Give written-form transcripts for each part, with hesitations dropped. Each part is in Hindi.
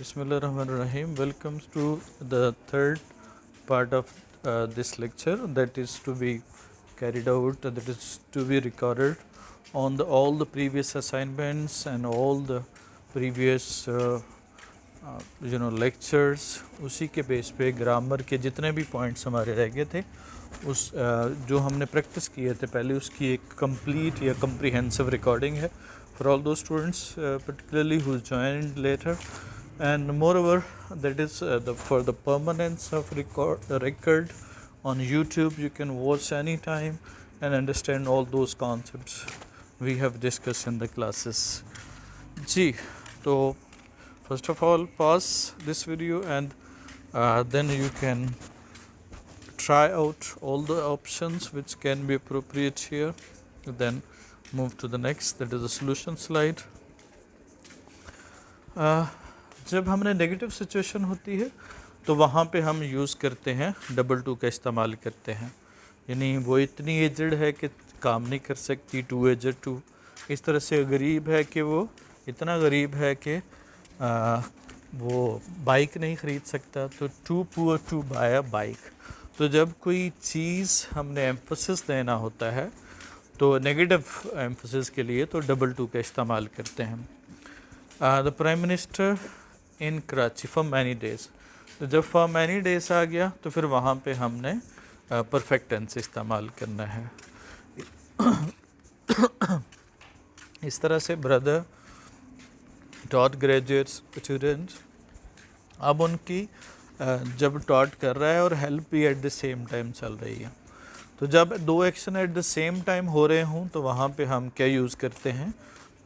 Bismillahirrahmanirrahim. Welcome to the third part of this lecture that is to be carried out, that is to be recorded on all the previous assignments and all the previous lectures. उसी के बेस पे ग्रामर के जितने भी पॉइंट्स हमारे रह गए थे उस जो हमने प्रैक्टिस किए थे पहले उसकी एक कंप्लीट या comprehensive recording है for all those students particularly who joined later. And moreover, that is for the permanence of record on YouTube. You can watch anytime and understand all those concepts we have discussed in the classes. Ji, so first of all, pause this video and then you can try out all the options which can be appropriate here. Then move to the next, that is the solution slide. जब हमने नेगेटिव सिचुएशन होती है तो वहाँ पे हम यूज़ करते हैं डबल टू का इस्तेमाल करते हैं, यानी वो इतनी एजड है कि काम नहीं कर सकती, टू एजड टू, इस तरह से गरीब है कि वो इतना गरीब है कि वो बाइक नहीं ख़रीद सकता, तो too poor to buy a bike. तो जब कोई चीज़ हमने एम्फसिस देना होता है तो नेगेटिव एम्फसिस के लिए तो डबल टू का इस्तेमाल करते हैं. The prime minister in Karachi for many days, तो जब फॉर मैनी डेज़ आ गया तो फिर वहाँ पे हमने परफेक्ट टेंस इस्तेमाल करना है. इस तरह से ब्रदर टॉट ग्रेजुएट स्टूडेंट, अब उनकी जब टॉट कर रहा है और हेल्प भी एट द सेम टाइम चल रही है, तो जब दो action at the same time हो रहे हों तो वहाँ पे हम क्या यूज़ करते हैं,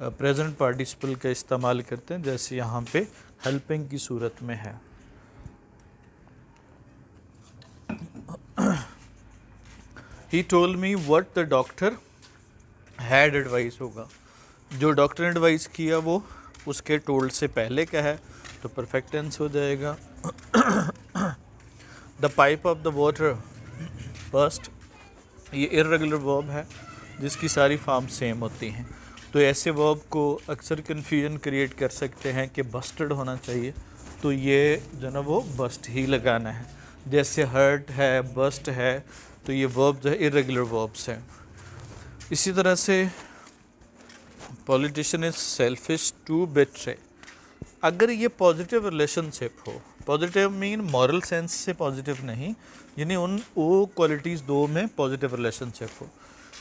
प्रेजेंट पार्टिसिपल का इस्तेमाल करते हैं, जैसे यहाँ पे हेल्पिंग की सूरत में है. He told me what the doctor had advice होगा, जो डॉक्टर ने एडवाइस किया वो उसके टोल्ड से पहले का है तो परफेक्ट टेंस हो जाएगा. The pipe of the water burst, ये इर्रेगुलर वर्ब है जिसकी सारी फॉर्म सेम होती हैं, तो ऐसे वर्ब को अक्सर कन्फ्यूजन क्रिएट कर सकते हैं कि बस्टर्ड होना चाहिए, तो ये जो ना वो बस्ट ही लगाना है. जैसे हर्ट है, बस्ट है, तो ये वर्ब जो है इर्रेगुलर वर्ब्स हैं. इसी तरह से politician is selfish to betray, अगर ये पॉजिटिव रिलेशनशिप हो, पॉजिटिव मीन मॉरल सेंस से पॉजिटिव नहीं, यानी उन वो क्वालिटीज़ दो में पॉजिटिव रिलेशनशिप हो.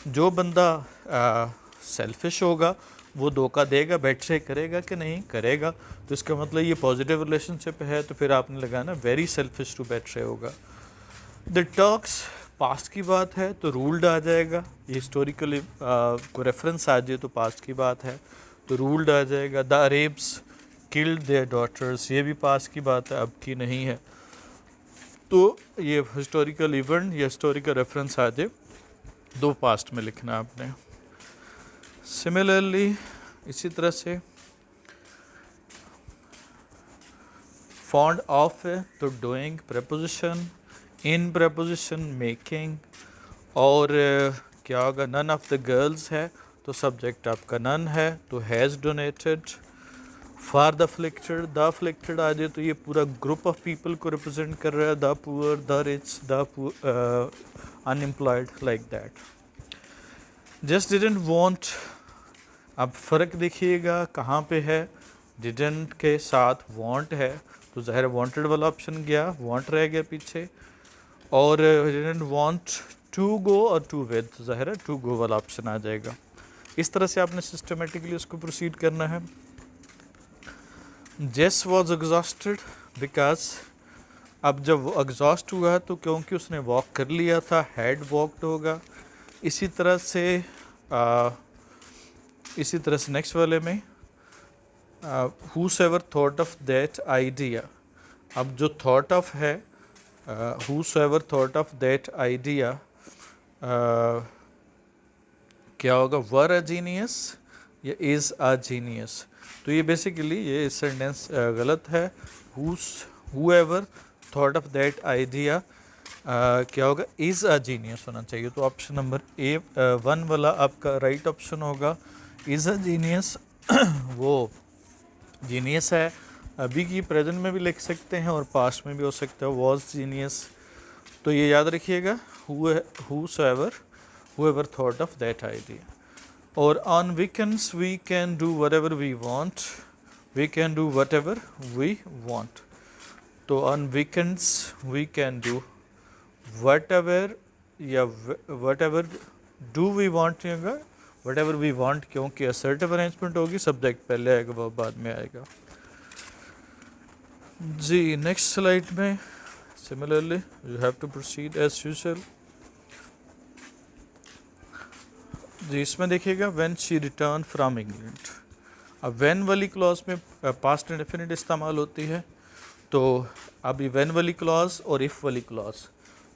जो बंदा सेल्फिश होगा वो धोखा देगा, बेट्रे करेगा कि नहीं करेगा, तो इसका मतलब ये पॉजिटिव रिलेशनशिप है, तो फिर आपने लगाना वेरी सेल्फिश टू बेट्रे होगा. द टॉक्स पास्ट की बात है तो रूल्ड आ जाएगा, ये हिस्टोरिकली को रेफरेंस आ जाए तो पास्ट की बात है तो रूल्ड आ जाएगा. द अरेब्स किल्ड देयर डॉटर्स, ये भी पास्ट की बात है, अब की नहीं है, तो ये हिस्टोरिकल इवेंट या हिस्टोरिकल रेफरेंस आ जाए दो पास्ट में लिखना आपने. सिमिलरली इसी तरह से फॉन्ड ऑफ है तो डूइंग प्रपोजिशन, इन प्रपोजिशन मेकिंग, और क्या होगा, नन ऑफ द गर्ल्स है तो सब्जेक्ट आपका नन है तो has donated. For the afflicted, the afflicted आ जाए तो ये पूरा ग्रुप ऑफ पीपल को रिप्रेजेंट कर रहा है, the poor, the rich, the unemployed, like that. Just didn't want, अब फ़र्क देखिएगा कहाँ पे है, डिडंट के साथ वांट है तो ज़ाहिर वांटेड वाला ऑप्शन गया, वांट रह गया पीछे, और डिडंट वांट टू गो और टू विद, तो ज़ाहिर है टू गो वाला ऑप्शन आ जाएगा. इस तरह से आपने सिस्टमेटिकली उसको प्रोसीड करना है. जेस वॉज एग्जॉस्टेड बिकॉज, अब जब वो एग्जॉस्ट हुआ तो क्योंकि उसने वॉक कर लिया था, हैड वॉकड होगा. इसी तरह से नेक्स्ट वाले में whosoever thought of that idea, अब जो thought of है whosoever thought of that idea क्या होगा, were a genius या is a genius, तो ये बेसिकली ये सेंटेंस गलत है. whoever thought of that idea क्या होगा, इज़ अ जीनियस होना चाहिए, तो ऑप्शन नंबर ए 1 वाला आपका राइट ऑप्शन होगा. इज़ अ जीनियस वो जीनियस है अभी की प्रेजेंट में भी लिख सकते हैं और पास्ट में भी हो सकता है, वॉज जीनियस। तो ये याद रखिएगा, whoever thought of that idea. और on weekends we can do whatever we want, we can do whatever we want. तो on weekends we can do whatever या whatever do we want नहीं होगा, whatever we want, क्योंकि assertive arrangement होगी, सब्जेक्ट पहले आएगा वो बाद में आएगा। जी नेक्स्ट स्लाइड में similarly you have to proceed as usual. जी इसमें देखिएगा when she return from England. अब व्हेन वाली क्लॉज में पास्ट इंडेफिनिट इस्तेमाल होती है, तो अब ये व्हेन वाली क्लॉज और इफ़ वाली क्लॉज,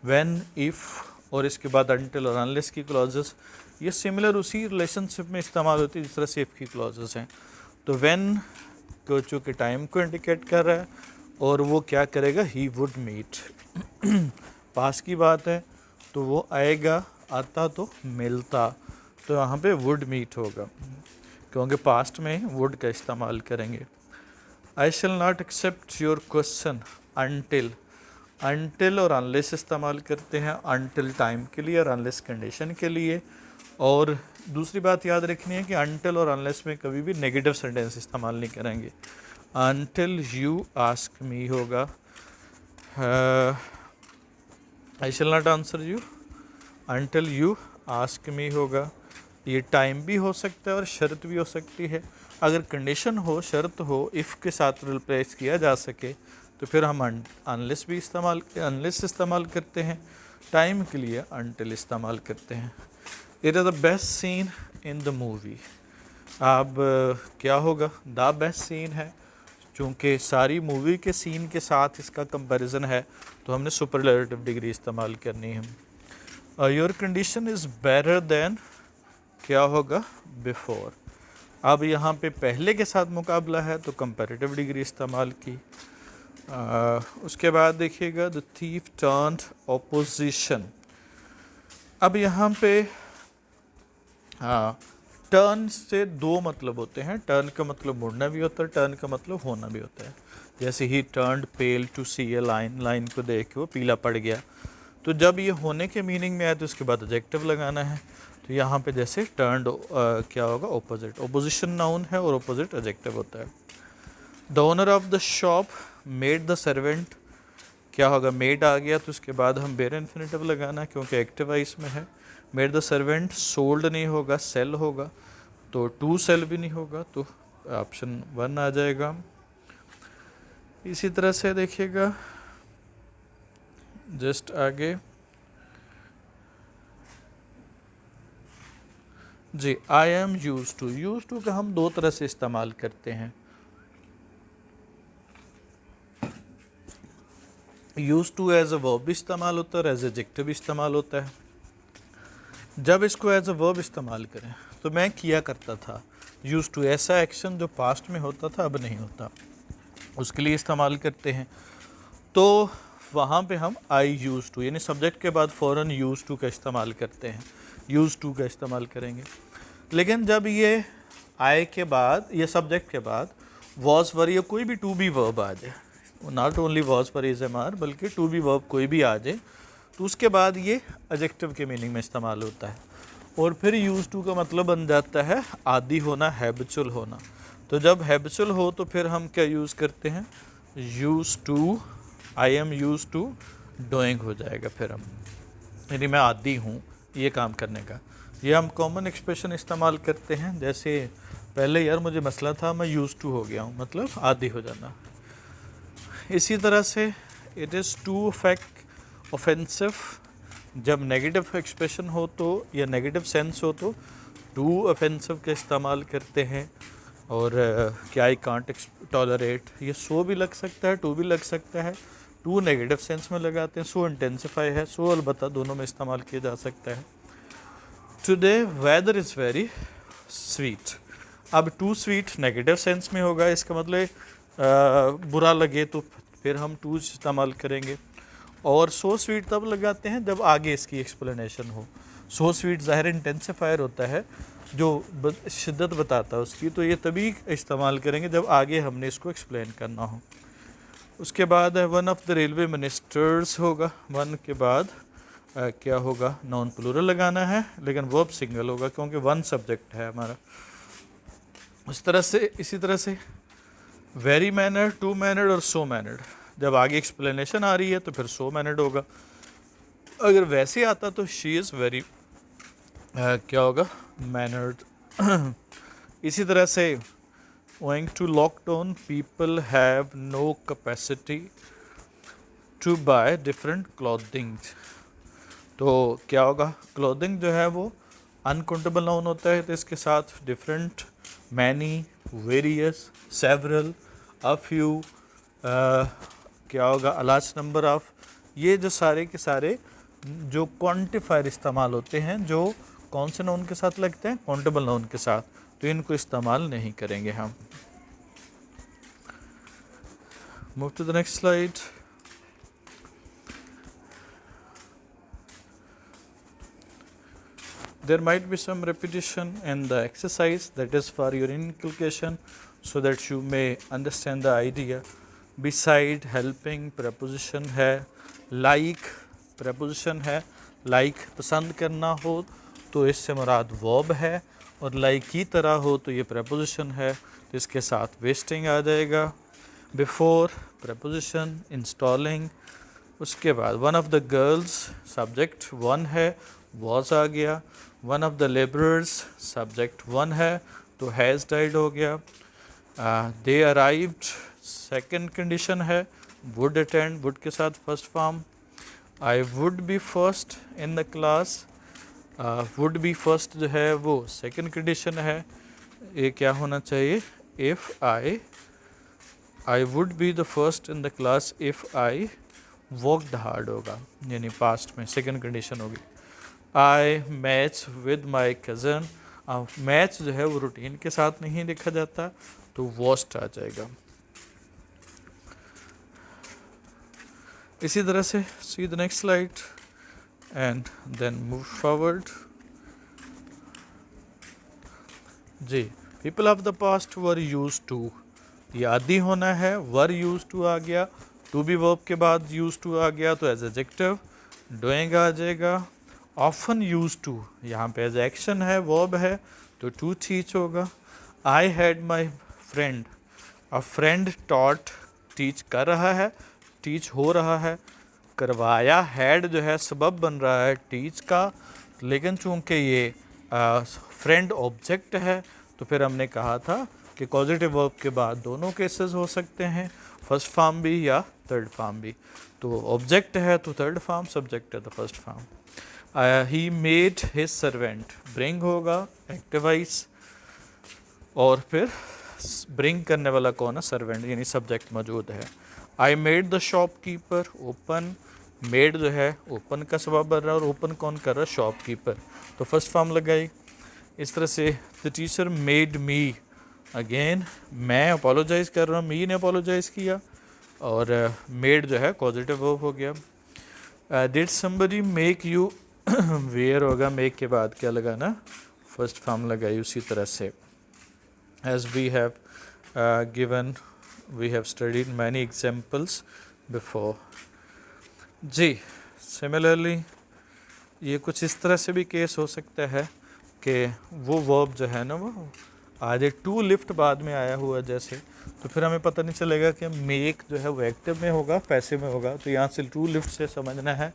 व्हेन इफ़ और इसके बाद अनटिल और अनलेस की क्लॉजेस, ये सिमिलर उसी रिलेशनशिप में इस्तेमाल होती है जिस तरह से इफ़ की क्लॉजेस हैं। तो व्हेन को चूँकि टाइम को इंडिकेट कर रहा है और वो क्या करेगा, ही वुड मीट, पास की बात है तो वो आएगा, आता तो मिलता, तो यहाँ पे वुड मीट होगा क्योंकि पास्ट में वुड का इस्तेमाल करेंगे। I shall not accept your question until, until और अनलेस इस्तेमाल करते हैं, अनटिल टाइम के लिए और अनलेस कंडीशन के लिए। और दूसरी बात याद रखनी है कि अनटिल और अनलेस में कभी भी नेगेटिव सेंटेंस इस्तेमाल नहीं करेंगे। अनटिल यू आस्क मी होगा, I shall not answer you, until you ask me होगा। ये टाइम भी हो सकता है और शर्त भी हो सकती है। अगर कंडीशन हो, शर्त हो, इफ़ के साथ रिप्लेस किया जा सके तो फिर हम अनलेस भी अनलेस इस्तेमाल करते हैं, टाइम के लिए अनटिल इस्तेमाल करते हैं। It is the best seen in the movie. अब क्या होगा, द बेस्ट सीन है, चूँकि सारी मूवी के सीन के साथ इसका कंपैरिजन है तो हमने सुपरलेटिव डिग्री इस्तेमाल करनी है। Your condition is better than, क्या होगा, बिफोर। अब यहाँ पे पहले के साथ मुकाबला है तो कंपैरेटिव डिग्री इस्तेमाल की। उसके बाद देखिएगा द थीफ टर्न्ड ऑपोजिशन। अब यहाँ पे टर्न से दो मतलब होते हैं, टर्न का मतलब मुड़ना भी होता है, टर्न का मतलब होना भी होता है। जैसे ही turned pale to see a line, line को देख के वो पीला पड़ गया, तो जब ये होने के मीनिंग में आए तो उसके बाद एडजेक्टिव लगाना है। तो यहाँ पे जैसे टर्न्ड क्या होगा, ऑपोजिट, ऑपोजिशन नाउन है और ऑपोजिट एडजेक्टिव होता है। The owner of the shop made the servant, क्या होगा, मेड आ गया तो उसके बाद हम बेयर इन्फिनिटिव लगाना है क्योंकि एक्टिव वाइस में है। मेड द सर्वेंट, सोल्ड नहीं होगा, सेल होगा, तो टू सेल भी नहीं होगा, तो ऑप्शन 1 आ जाएगा। इसी तरह से देखिएगा जस्ट आगे जी, I am use to. Use to का हम दो तरह से इस्तेमाल करते हैं। Use to as a verb भी इस्तेमाल होता है और एज एडजेक्टिव भी इस्तेमाल होता है। जब इसको एज अ वर्ब इस्तेमाल करें तो मैं किया करता था, यूज टू ऐसा एक्शन जो पास्ट में होता था अब नहीं होता, उसके लिए इस्तेमाल करते हैं। तो वहाँ पे हम आई यूज टू यानी सब्जेक्ट के बाद फ़ौरन यूज टू का इस्तेमाल करते हैं, यूज टू का इस्तेमाल करेंगे। लेकिन जब ये आई के बाद, ये सब्जेक्ट के बाद वॉज वर या कोई भी टू बी वर्ब आ जाए, नॉट ओनली वॉज पर इज एम आर बल्कि टू बी वर्ब कोई भी आ जाए, तो उसके बाद ये एडजेक्टिव के मीनिंग में इस्तेमाल होता है। और फिर यूज टू का मतलब बन जाता है आदी होना, हैबिचुअल होना। तो जब हैबिचुअल हो तो फिर हम क्या यूज़ करते हैं, use to, I am use to doing हो जाएगा फिर हम, यानी मैं आदी हूँ ये काम करने का। ये हम कॉमन एक्सप्रेशन इस्तेमाल करते हैं, जैसे पहले यार मुझे मसला था, मैं यूज टू हो गया हूँ, मतलब आदी हो जाना। इसी तरह से it is too affect offensive, जब नेगेटिव एक्सप्रेशन हो तो या नेगेटिव सेंस हो तो टू ऑफेंसिव का इस्तेमाल करते हैं। और क्या आई कांट टॉलरेट, ये सो भी लग सकता है, टू भी लग सकता है। टू नेगेटिव सेंस में लगाते हैं, सो इंटेंसिफाई है, सो अलबत्ता दोनों में इस्तेमाल किया जा सकता है। Today weather is very sweet. अब टू स्वीट नेगेटिव सेंस में होगा, इसका मतलब बुरा लगे तो फिर हम टू इस्तेमाल करेंगे। और सो स्वीट तब लगाते हैं जब आगे इसकी एक्सप्लेनेशन हो। सो स्वीट ज़ाहिर इंटेंसिफायर होता है जो शिद्दत बताता है उसकी, तो ये तभी इस्तेमाल करेंगे जब आगे हमने इसको एक्सप्लेन करना हो। उसके बाद है one of the railway ministers होगा, वन के बाद क्या होगा, नॉन प्लूरल लगाना है लेकिन वर्ब सिंगल होगा क्योंकि वन सब्जेक्ट है हमारा। इसी तरह से वेरी मैनर्ड, टू मैनर्ड और सो मैनर्ड, जब आगे एक्सप्लेनेशन आ रही है तो फिर सो मैनर्ड होगा। अगर वैसे आता तो शी इज़ वेरी क्या होगा, मैनर्ड। इसी तरह से owing to lockdown people have no capacity to buy different clothing, तो क्या होगा, क्लोथिंग जो है वो अनकाउंटेबल नाउन होता है, तो इसके साथ different, many, various, several, a few, क्या होगा, अ लार्ज नंबर ऑफ, ये जो सारे के सारे जो क्वांटिफायर इस्तेमाल होते हैं जो कौन से नाउन के साथ लगते हैं, काउंटेबल नाउन के साथ, तो इनको इस्तेमाल नहीं करेंगे हम। Move to the next slide. There might be some repetition in the exercise, that is for your inculcation so that you may understand the idea. Beside, helping, preposition है, like preposition है, like पसंद करना हो तो इससे मुराद verb है, और like की तरह हो तो ये preposition है, तो इसके साथ wasting आ जाएगा। Before preposition, installing, उसके बाद one of the girls subject one है, was आ गया, one of the labourers subject one है तो हैज़ डाइड हो गया। दे अराइव्ड सेकंड कंडीशन है, वुड अटेंड, वुड के साथ first form. I would B first in the class, would be first जो है वो सेकंड कंडीशन है, ये क्या होना चाहिए, if I would be the first in the class if I worked hard होगा, यानी पास्ट में सेकंड कंडीशन होगी। I match with my cousin, match जो है वो रूटीन के साथ नहीं लिखा जाता तो वॉस्ट आ जाएगा। इसी तरह से see the next slide and then move forward. जी, people of the past were use to, ये आदि होना है, वर यूज टू आ गया, टू बी वर्ब के बाद यूज टू आ गया तो एज एडजेक्टिव डूइंग आ जाएगा। ऑफन यूज टू, यहाँ पे एज एक्शन है, वर्ब है तो टू टीच होगा। आई had my friend, a friend taught, teach कर रहा है, टीच हो रहा है, करवाया, हैड जो है सबब बन रहा है टीच का, लेकिन चूंकि ये फ्रेंड ऑब्जेक्ट है तो फिर हमने कहा था कि पॉजिटिव वर्ब के बाद दोनों केसेस हो सकते हैं, फर्स्ट फॉर्म भी या थर्ड फॉर्म भी, तो ऑब्जेक्ट है तो थर्ड फॉर्म, सब्जेक्ट है तो first form. He made his servant, bring होगा एक्टिवाइज, और फिर ब्रिंग करने वाला कौन है, सर्वेंट, यानी सब्जेक्ट मौजूद है। I made the shopkeeper open, made जो है ओपन का सबब बन रहा है और ओपन कौन कर रहा है, शॉपकीपर, तो फर्स्ट फॉर्म लगाई। इस तरह से the teacher made me, again मैं अपोलोजाइज़ कर रहा हूँ, मी ने अपोलोजाइज़ किया, और मेड जो है पॉजिटिव वर्ब हो गया। Did somebody make you, where होगा, मेक के बाद क्या लगाना, फर्स्ट फॉर्म लगाई। उसी तरह से as we have given, we have studied many examples before. जी, सिमिलरली ये कुछ इस तरह से भी केस हो सकता है कि वो वर्ब जो है ना वो आज टू लिफ्ट बाद में आया हुआ जैसे, तो फिर हमें पता नहीं चलेगा कि मेक जो है वो एक्टिव में होगा, पैसिव में होगा, तो यहाँ से टू लिफ्ट से समझना है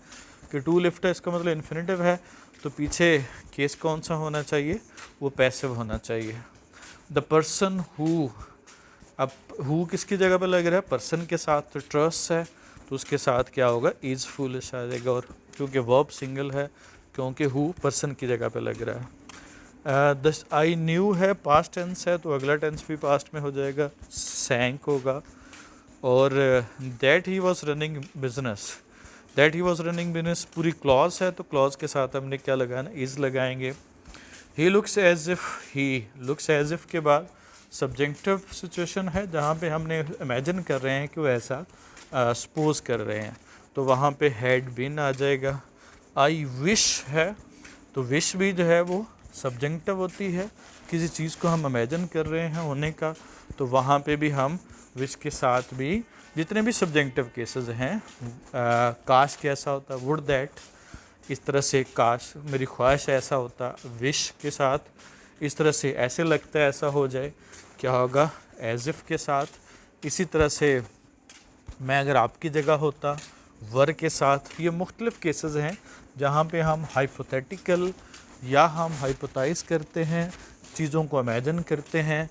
कि टू लिफ्ट है, इसका मतलब इन्फिनेटिव है, तो पीछे केस कौन सा होना चाहिए, वो पैसिव होना चाहिए। द पर्सन हु, अब हु किसकी जगह पे लग रहा है, पर्सन के साथ, तो ट्रस्ट है तो उसके साथ क्या होगा, इज़ फूलिश आ जाएगा, और क्योंकि वर्ब सिंगल है, क्योंकि हु पर्सन की जगह पे लग रहा है। दस आई न्यू है, पास्ट टेंस है तो अगला टेंस भी पास्ट में हो जाएगा, सैंक होगा। और that he was running business, that he was running business पूरी क्लॉज है तो क्लॉज के साथ हमने क्या लगाना, इज़ लगाएंगे। He looks as if, he looks as if के बाद सब्जेक्टिव सिचुएशन है जहाँ पे हमने इमेजिन कर रहे हैं कि वो ऐसा सपोज कर रहे हैं, तो वहाँ पे हैड बीन आ जाएगा। आई विश है तो विश भी जो है वो सब्जेक्टिव होती है, किसी चीज़ को हम इमेजिन कर रहे हैं होने का, तो वहाँ पे भी हम विश के साथ भी जितने भी सब्जेक्टिव केसेस हैं, काश कैसा होता, वुड दैट, इस तरह से काश मेरी ख्वाहिश ऐसा होता, विश के साथ इस तरह से ऐसे लगता है ऐसा हो जाए, क्या होगा, एज इफ़ के साथ। इसी तरह से मैं अगर आपकी जगह होता, वर के साथ। ये मुख्तलिफ़ केसेस हैं जहाँ पे हम हाइपोथेटिकल या हम हाइपोथाइज करते हैं, चीज़ों को इमेजिन करते हैं,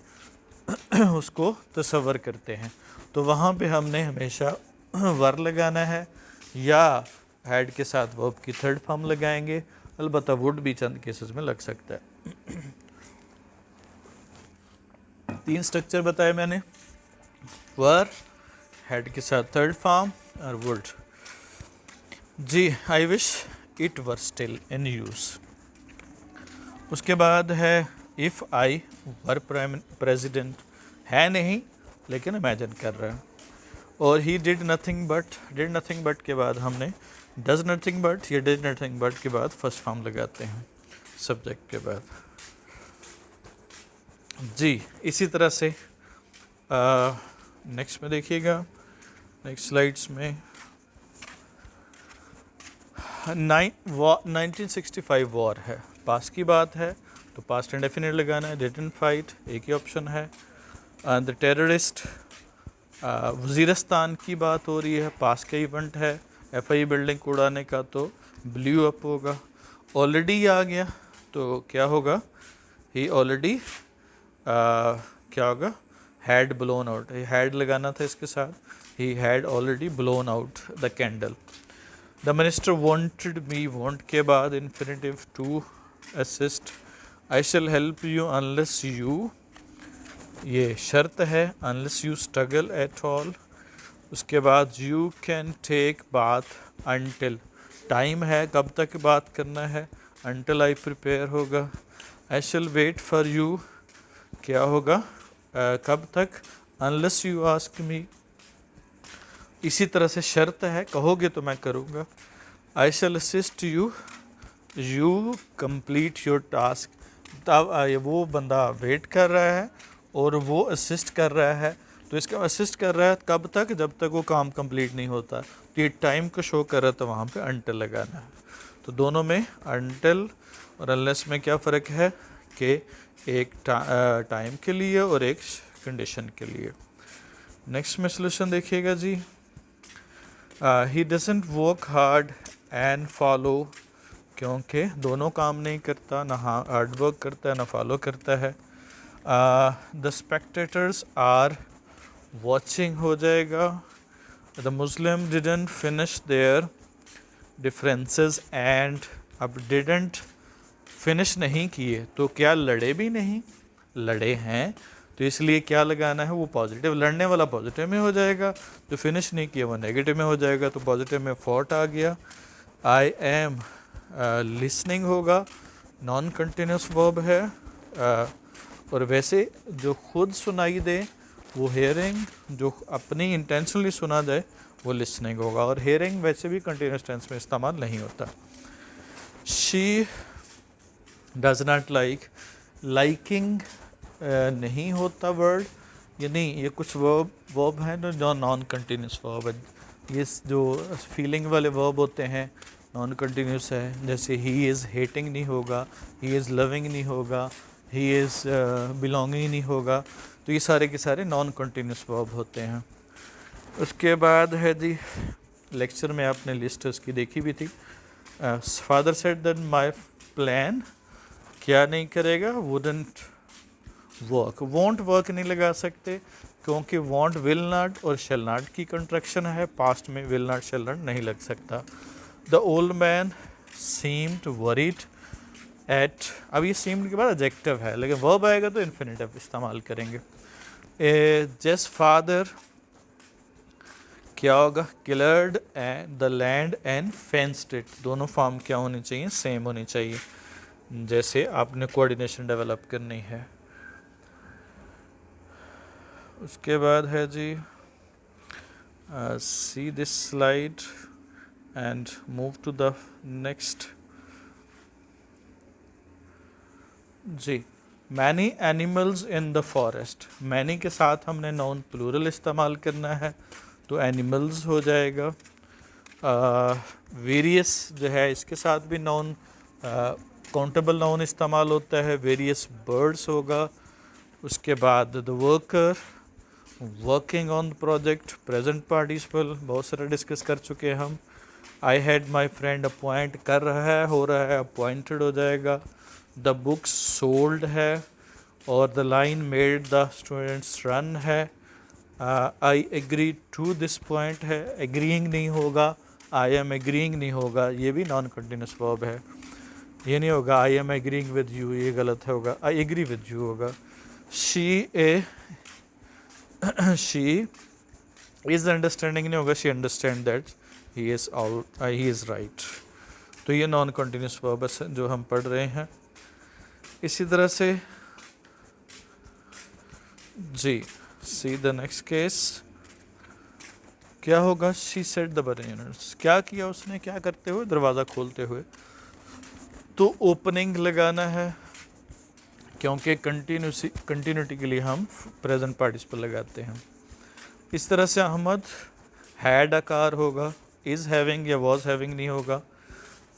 उसको तसव्वुर करते हैं, तो वहाँ पे हमने हमेशा वर लगाना है या हैड के साथ वर्ब की थर्ड फॉर्म लगाएंगे। अलबत्ता वुड भी चंद केसेस में लग सकता है। 3 स्ट्रक्चर बताए मैंने, वर, हेड के साथ थर्ड फॉर्म और वुड। जी, I wish it were still in use. उसके बाद है इफ़ आई वर प्रेसिडेंट, है नहीं लेकिन इमेजिन कर रहा है। और ही डिड नथिंग बट के बाद हमने डज नथिंग बट या डिड नथिंग बट के बाद फर्स्ट फॉर्म लगाते हैं सब्जेक्ट के बाद। जी, इसी तरह से नेक्स्ट में देखिएगा, नेक्स्ट स्लाइड्स में 1965 वॉर है, पास्ट की बात है तो पास्ट इंडेफिनिट लगाना है, डिडंट फाइट एक ही ऑप्शन है। द टेररिस्ट, वज़ीरिस्तान की बात हो रही है, पास्ट का इवेंट है, FI बिल्डिंग उड़ाने का तो ब्लू अप होगा। ऑलरेडी आ गया तो क्या होगा, ही ऑलरेडी क्या होगा, हैड ब्लोन आउट, हैड लगाना था इसके साथ, he had already blown out the candle. The minister wanted me, want के बाद infinitive to assist, I shall help you unless you, ये शर्त है, unless you struggle at all. उसके बाद you can take bath until, time है कब तक बात करना है, अनटिल आई प्रिपेयर होगा। I shell wait for you, क्या होगा, कब तक, अनलेस यू आस्क मी। इसी तरह से शर्त है, कहोगे तो मैं करूँगा। I shall assist you, you complete your task, तब वो बंदा वेट कर रहा है और वो असिस्ट कर रहा है, तो इसका असिस्ट कर रहा है कब तक, जब तक वो काम कंप्लीट नहीं होता। तो ये टाइम को शो कर रहा है तो वहाँ पे अनटिल लगाना है। तो दोनों में अनटिल और अनलेस में क्या फ़र्क है कि एक टाइम के लिए और एक कंडीशन के लिए। नेक्स्ट में सोल्यूशन देखिएगा जी, he doesn't work hard and follow, क्योंकि दोनों काम नहीं करता, ना हार्ड वर्क करता है ना फॉलो करता है। द स्पेक्टेटर्स आर वॉचिंग हो जाएगा। The Muslim didn't finish there differences and, अब डिडंट फिनिश नहीं किए तो क्या लड़े भी नहीं, लड़े हैं तो इसलिए क्या लगाना है, वो पॉजिटिव, लड़ने वाला पॉजिटिव में हो जाएगा, तो फिनिश नहीं किया वो नेगेटिव में हो जाएगा, तो पॉजिटिव में फॉट आ गया। आई एम लिसनिंग होगा, नॉन कंटिन्यूस वर्ब है, और वैसे जो खुद सुनाई दे वो हेयरिंग, जो अपनी इंटेंशनली सुना जाए वो लिसनिंग होगा, और हेयरिंग वैसे भी कंटिन्यूस टेंस में इस्तेमाल नहीं होता। She does not like, liking नहीं होता वर्ड, ये नहीं, ये कुछ वर्ब हैं जो नॉन कंटिन्यूस वर्ब है, ये जो फीलिंग वाले वर्ब होते हैं नॉन कंटिन्यूस है, जैसे ही इज़ हेटिंग नहीं होगा, ही इज़ लविंग नहीं होगा, ही इज़ बिलोंगिंग नहीं होगा, तो ये सारे के सारे नॉन कंटिन्यूस वर्ब होते हैं। उसके बाद है जी, लेक्चर में आपने लिस्ट उसकी देखी भी थी। Father said that my plan, क्या नहीं करेगा, वुडंट वर्क, वॉन्ट वर्क नहीं लगा सकते क्योंकि वॉन्ट विल नॉट और शेल नॉट की कंट्रैक्शन है, पास्ट में विल नॉट शेल नॉट नहीं लग सकता। The old man seemed worried eight, अब ये सीम्ड के बाद एडजेक्टिव है लेकिन वर्ब आएगा तो इन्फिनिटिव इस्तेमाल करेंगे। जस्ट फादर क्या होगा, cleared and the land and fenced it, दोनों फॉर्म क्या होनी चाहिए, सेम होनी चाहिए, जैसे आपने कोऑर्डिनेशन डेवलप करनी है। उसके बाद है जी, see this slide and move to the next. जी, many animals in the forest, many के साथ हमने नाउन प्लूरल इस्तेमाल करना है तो एनिमल्स हो जाएगा। वेरियस जो है इसके साथ भी नाउन काउंटेबल नाउन इस्तेमाल होता है, वेरियस बर्ड्स होगा। उसके बाद the worker, working on the project, present participle बहुत सारा डिस्कस कर चुके हैं हम। I had my friend appoint, कर रहा है, हो रहा है, अपॉइंटेड हो जाएगा। द बुक्स सोल्ड है, और the line made the students run है। I agree to this point है, एग्रीइंग नहीं होगा, आई एम एग्रीइंग नहीं होगा, ये भी नॉन कंटिन्यूस वर्ब है। ये नहीं होगा I am agreeing with you, ये गलत होगा, आई एग्री विद यू होगा। शी इज अंडरस्टैंडिंग नहीं होगा, she understand that he is right. तो ये नॉन कंटिन्यूस वर्ब है जो हम पढ़ रहे हैं। इसी तरह से जी, सी द नेक्स्ट केस क्या होगा। शी सेट द बर्नर्स, क्या किया उसने, क्या करते हुए, दरवाज़ा खोलते हुए। तो ओपनिंग लगाना है क्योंकि कंटिन्यूटी के लिए हम प्रेजेंट पार्टिसिपल लगाते हैं। इस तरह से अहमद हैड आकार होगा, इज़ हैविंग या वॉज हैविंग नहीं होगा।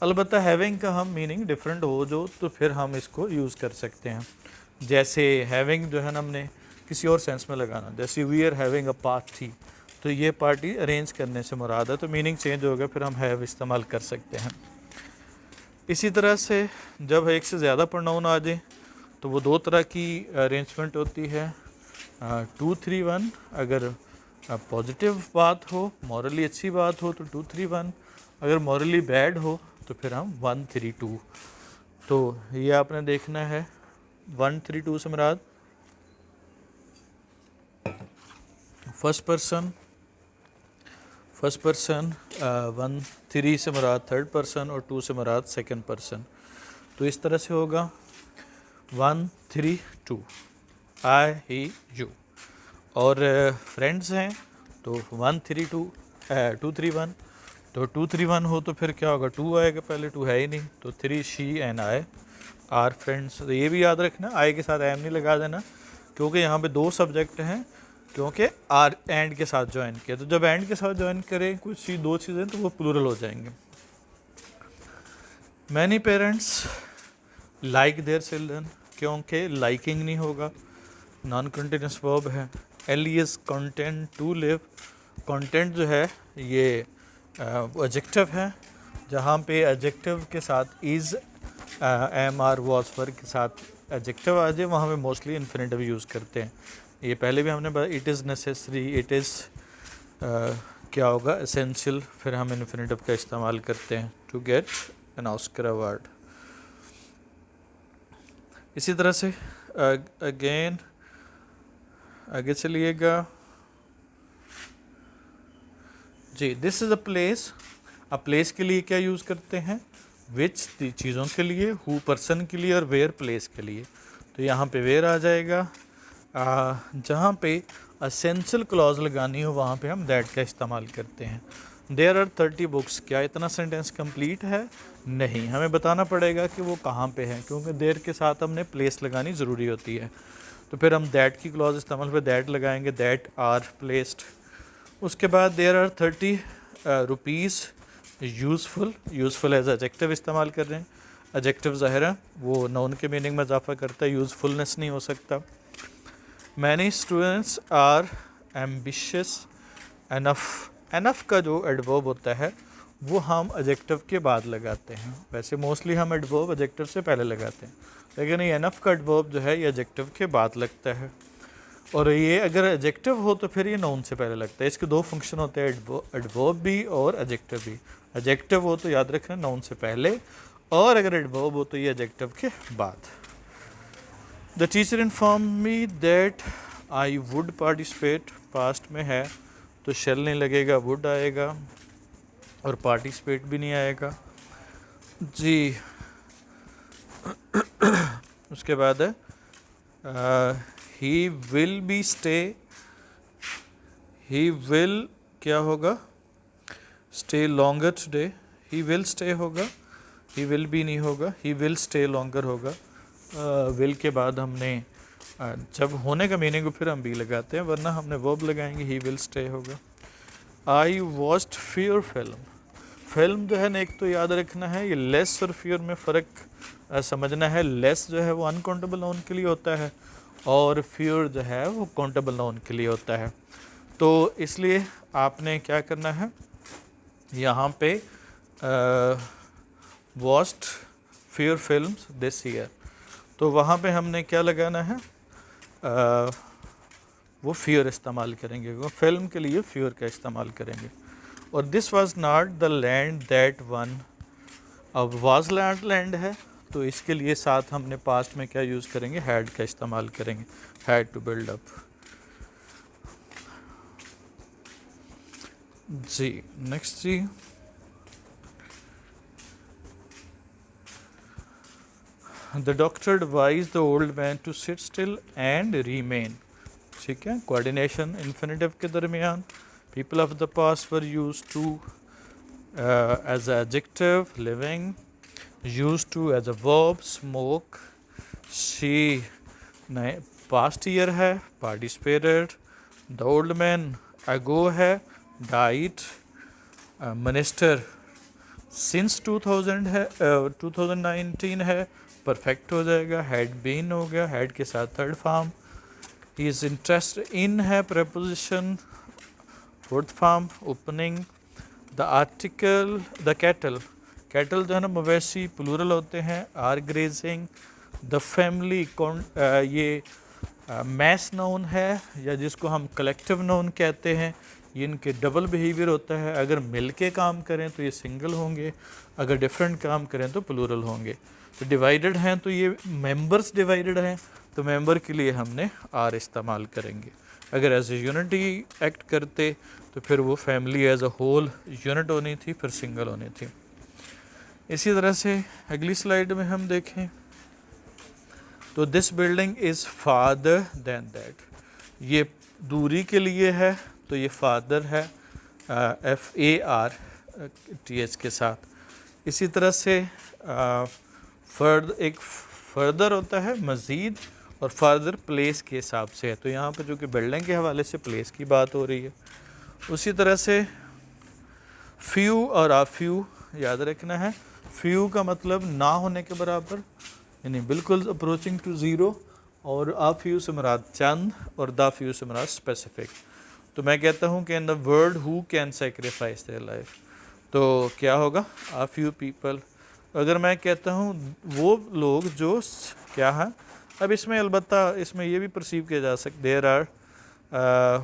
अलबत्ता हैविंग का हम मीनिंग डिफरेंट हो जो तो फिर हम इसको यूज़ कर सकते हैं। जैसे हैविंग जो है ना हमने किसी और सेंस में लगाना, जैसे we are having a party, तो ये पार्टी अरेंज करने से मुराद है, तो मीनिंग चेंज हो गया, फिर हम हैव इस्तेमाल कर सकते हैं। इसी तरह से जब एक से ज़्यादा प्रोनाउन आ जाए तो वो दो तरह की अरेंजमेंट होती है। 2 3 1, अगर पॉजिटिव बात हो, मॉरली अच्छी बात हो तो 2 3 1, अगर मॉरली बैड हो तो फिर हम 1 3 2। तो ये आपने देखना है 1 3 2 से मुराद फर्स्ट पर्सन, 1 3 से मुराद थर्ड पर्सन और 2 से मुराद सेकंड पर्सन। तो इस तरह से होगा 1 3 2, आई ही यू। और फ्रेंड्स हैं तो 1 3 2 2 3 1, तो 2 3 1 हो तो फिर क्या होगा, 2 आएगा पहले, 2 है ही नहीं, तो 3 she and I R friends. तो ये भी याद रखना, आई के साथ एम नहीं लगा देना क्योंकि यहाँ पे दो सब्जेक्ट हैं, क्योंकि आर एंड के साथ ज्वाइन किया, तो जब एंड के साथ ज्वाइन करें कुछ चीज़ दो चीज़ें तो वो प्लूरल हो जाएंगे। Many parents like their children, क्योंकि लाइकिंग नहीं होगा, नॉन कंटिन्यूस वर्ब है। Elias content to live, content जो है ये एडजेक्टिव है, जहाँ पे एडजेक्टिव के साथ is am are was for के साथ एडजेक्टिव आ जाए वहाँ पे मोस्टली इन्फिनेटिव यूज़ करते हैं। ये पहले भी हमने बताया, it is necessary, it is क्या होगा, एसेंशियल, फिर हम इन्फिनेटिव का इस्तेमाल करते हैं to get an Oscar award. इसी तरह से अगेन आगे चलिएगा जी। दिस इज़ अ प्लेस के लिए क्या यूज़ करते हैं, विच चीज़ों के लिए, हु पर्सन के लिए, और वेयर प्लेस के लिए। तो यहाँ पे वेयर आ जाएगा। जहाँ पे असेंशियल क्लॉज लगानी हो वहाँ पे हम दैट का इस्तेमाल करते हैं। देयर आर 30 बुक्स, क्या इतना सेंटेंस कंप्लीट है, नहीं, हमें बताना पड़ेगा कि वो कहाँ पे है, क्योंकि देयर के साथ हमने प्लेस लगानी ज़रूरी होती है। तो फिर हम दैट की क्लॉज इस्तेमाल पे दैट लगाएंगे, दैट आर प्लेस्ड। उसके बाद there are 30 rupees useful as adjective इस्तेमाल कर रहे हैं। एडजेक्टिव ज़ाहिर है वो नाउन के मीनिंग में इजाफा करता है, यूज़फुलनेस नहीं हो सकता। Many students are ambitious enough का जो एडवर्ब होता है वो हम एडजेक्टिव के बाद लगाते हैं। वैसे मोस्टली हम एडवर्ब एडजेक्टिव से पहले लगाते हैं, लेकिन ये एनफ का एडवर्ब जो है ये एडजेक्टिव के बाद लगता है। और ये अगर एडजेक्टिव हो तो फिर ये नाउन से पहले लगता है। इसके दो फंक्शन होते हैं, एडवर्ब भी और एडजेक्टिव भी। एडजेक्टिव हो तो याद रखना नाउन से पहले, और अगर एडवर्ब हो तो ये एडजेक्टिव के बाद। The teacher inform me that I would participate, past में है तो शेल नहीं लगेगा, वुड आएगा, और पार्टिसिपेट भी नहीं आएगा जी। उसके बाद है he will be stay, he will क्या होगा, stay longer today, he will stay होगा, ही विल बी नहीं होगा, ही विल स्टे लॉन्गर होगा। विल के बाद हमने जब होने का मीनिंग को फिर हम बी लगाते हैं, वरना हमने वर्ब लगाएंगे, ही विल स्टे होगा। I watched fear film. Film जो है ना, एक तो याद रखना है, ये लेस और फियर में फ़र्क समझना है। लेस जो है वो अनकाउंटेबल नाउन के लिए होता है और फियर जो है वो काउंटेबल नाउन के लिए होता है। तो इसलिए आपने क्या करना है, यहाँ पे watched fear films this year, तो वहाँ पे हमने क्या लगाना है, वो फियर इस्तेमाल करेंगे, वो फिल्म के लिए फियर का इस्तेमाल करेंगे। और this was not the land that one, अब वाज लैंड है तो इसके लिए साथ हमने पास्ट में क्या यूज़ करेंगे, हैड का इस्तेमाल करेंगे, हैड टू बिल्ड अप। जी नेक्स्ट जी, the doctor advise the old man to sit still and remain. ठीक है, कोऑर्डिनेशन इन्फिनेटिव के दरमियान people of the past were use to as adjective living, use to as a verb smoke, she नए पास्ट ईयर है participated, the old man ago है डाइट, मिनिस्टर सिंस 2000 है 2019 है, परफेक्ट हो जाएगा, हैड बीन हो गया, हैड के साथ third form, he is interest in है preposition fourth form opening, the article the cattle, cattle जो है ना मवेशी प्लूरल होते हैं, आर ग्रेजिंग, द फैमिली ये मैस नाउन है या जिसको हम कलेक्टिव नाउन कहते हैं, ये इनके डबल बिहेवियर होता है, अगर मिल के काम करें तो ये सिंगल होंगे, अगर डिफरेंट काम करें तो प्लूरल होंगे। तो डिवाइडेड हैं तो ये मेंबर्स डिवाइडेड हैं, तो मेंबर के लिए हमने आर इस्तेमाल करेंगे। अगर एज ए यूनिटी एक्ट करते तो फिर वो family as a whole unit होनी थी, फिर सिंगल होनी थी। इसी तरह से अगली स्लाइड में हम देखें तो this building is farther than that, ये दूरी के लिए है तो ये फादर है FARTH के साथ। इसी तरह से एक फर्दर होता है मज़ीद और फर्दर प्लेस के हिसाब से है, तो यहाँ पे जो कि बिल्डिंग के हवाले से प्लेस की बात हो रही है। उसी तरह से फ्यू और आ फ्यू याद रखना है, फ्यू का मतलब ना होने के बराबर यानी बिल्कुल अप्रोचिंग टू ज़ीरो, और आ फ्यू से मुराद चंद और द फ्यू से मुराद स्पेसिफिक। तो मैं कहता हूँ कि in the world who can sacrifice their life, तो क्या होगा आ फ्यू पीपल। अगर मैं कहता हूँ वो लोग जो क्या है, अब इसमें अलबत्ता इसमें ये भी परसीव किया जा सकता there are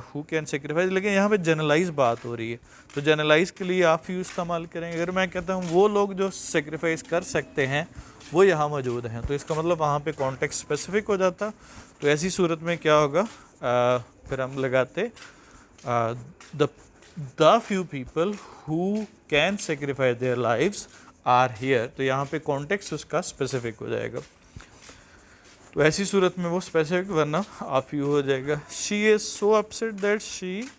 who can sacrifice, लेकिन यहाँ पे जनरलाइज बात हो रही है तो जनरलाइज के लिए आप फ्यू इस्तेमाल करेंगे। अगर मैं कहता हूँ वो लोग जो सेक्रीफाइस कर सकते हैं वो यहाँ मौजूद हैं, तो इसका मतलब वहाँ पे कॉन्टेक्स्ट स्पेसिफिक हो जाता। तो ऐसी सूरत में क्या होगा, फिर हम लगाते the few people who can sacrifice their lives are here, तो यहाँ पे कॉन्टेक्स्ट उसका स्पेसिफिक हो जाएगा। तो ऐसी सूरत में वो स्पेसिफिक वरना आप यू हो जाएगा। She is so upset that she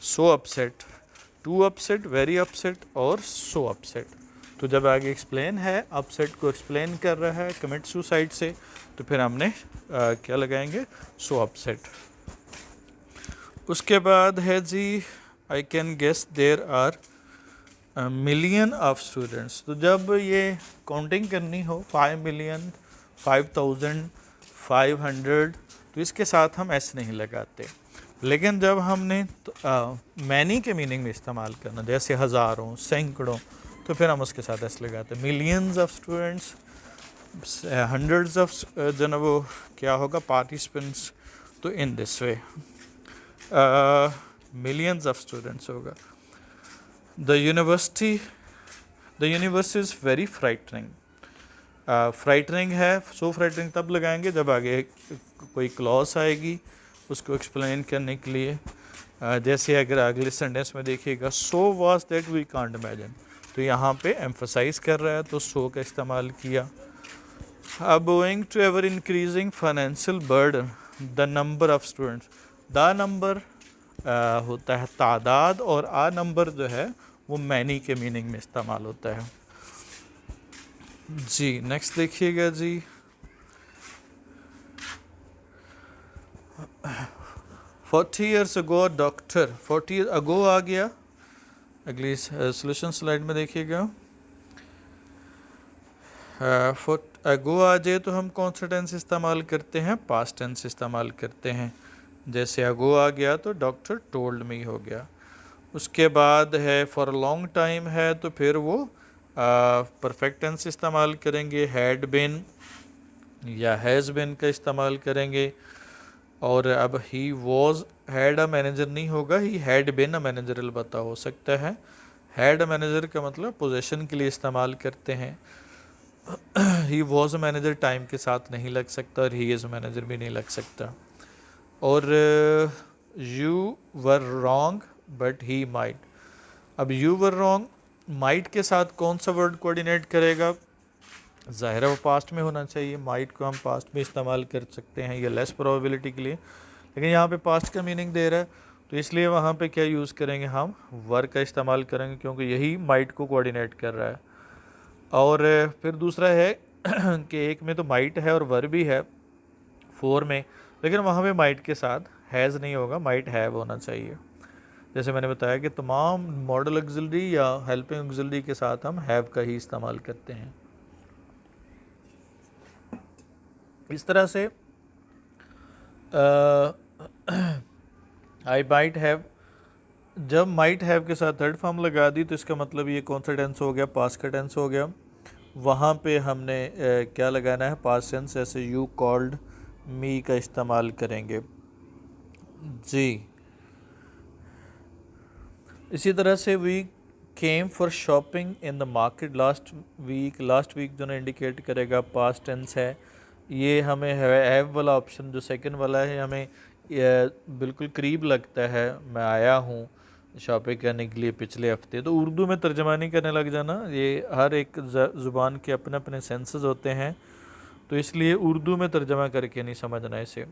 so upset, too upset, very upset और सो अपसेट। तो जब आगे एक्सप्लेन है, अपसेट को एक्सप्लेन कर रहा है कमिट सुसाइड से, तो फिर हमने क्या लगाएंगे, सो अपसेट। उसके बाद है जी I can guess there are million of students. तो जब ये काउंटिंग करनी हो 5 मिलियन 5000 500, तो इसके साथ हम एस नहीं लगाते, लेकिन जब हमने मैनी के मीनिंग में इस्तेमाल करना जैसे हज़ारों सैकड़ों, तो फिर हम उसके साथ एस लगाते हैं। Millions of students, hundreds of जो ना वो क्या होगा पार्टिसिपेंट्स, तो in this way millions of students होगा। The universe is very frightening, frightening है, सो फ्राइटनिंग तब लगाएंगे जब आगे कोई क्लॉज आएगी उसको एक्सप्लेन करने के लिए। जैसे अगर अगले सेंटेंस में देखिएगा so was that we can't imagine, तो यहाँ पे एम्फसाइज कर रहा है तो सो का इस्तेमाल किया। अब owing to ever increasing financial burden the number of students, the number होता है तादाद और आ नंबर जो है वो मैनी के मीनिंग में इस्तेमाल होता है। जी नेक्स्ट देखिएगा जी, 40 years ago doctor, 40 years ago आ गया, अगली सोल्यूशन स्लाइड में देखिएगा। अगो आ जाए तो हम कौन सा टेंस इस्तेमाल करते हैं, पास्ट टेंस इस्तेमाल करते हैं। जैसे अगो आ गया तो डॉक्टर टोल्ड मी हो गया। उसके बाद है फॉर लॉन्ग टाइम है तो फिर वो परफेक्ट टेंस इस्तेमाल करेंगे, हैड बिन या हैज़ बिन का इस्तेमाल करेंगे। और अब he was, had a manager नहीं होगा, he had been a manager अलबत्ता हो सकता है। हैड अ मैनेजर का मतलब पोजीशन के लिए इस्तेमाल करते हैं। He was a manager time के साथ नहीं लग सकता और ही इज़ अ मैनेजर भी नहीं लग सकता। और you were wrong but he might, अब यू वर रॉन्ग माइट के साथ कौन सा वर्ड कोऑर्डिनेट करेगा, ज़ाहिर है वो पास्ट में होना चाहिए। माइट को हम पास्ट में इस्तेमाल कर सकते हैं ये लेस प्रोबेबिलिटी के लिए, लेकिन यहाँ पे पास्ट का मीनिंग दे रहा है तो इसलिए वहाँ पे क्या यूज़ करेंगे, हम वर का इस्तेमाल करेंगे क्योंकि यही माइट को कोऑर्डिनेट कर रहा है। और फिर दूसरा है कि एक में तो माइट है और वर भी है 4 में, लेकिन वहाँ पे माइट के साथ हैज़ नहीं होगा, माइट हैव होना चाहिए। जैसे मैंने बताया कि तमाम मॉडल ऑक्सिलरी या हेल्पिंग ऑक्सिलरी के साथ हम हैव का ही इस्तेमाल करते हैं। इस तरह से आई माइट हैव, जब माइट हैव के साथ थर्ड फॉर्म लगा दी तो इसका मतलब ये कौन सा टेंस हो गया, पास्ट का टेंस हो गया। वहाँ पे हमने क्या लगाना है, पास्ट टेंस। ऐसे यू कॉल्ड मी का इस्तेमाल करेंगे जी। इसी तरह से we came for shopping in the market last week, last week जो ना इंडिकेट करेगा पास्ट टेंस है। ये हमें हैव वाला ऑप्शन जो सेकंड वाला है हमें बिल्कुल करीब लगता है। मैं आया हूँ शॉपिंग करने के लिए पिछले हफ्ते, तो उर्दू में तर्जमानी करने लग जाना, ये हर एक ज़ुबान के अपने अपने सेंसेस होते हैं तो इसलिए उर्दू में तर्जमा करके नहीं समझना इसे,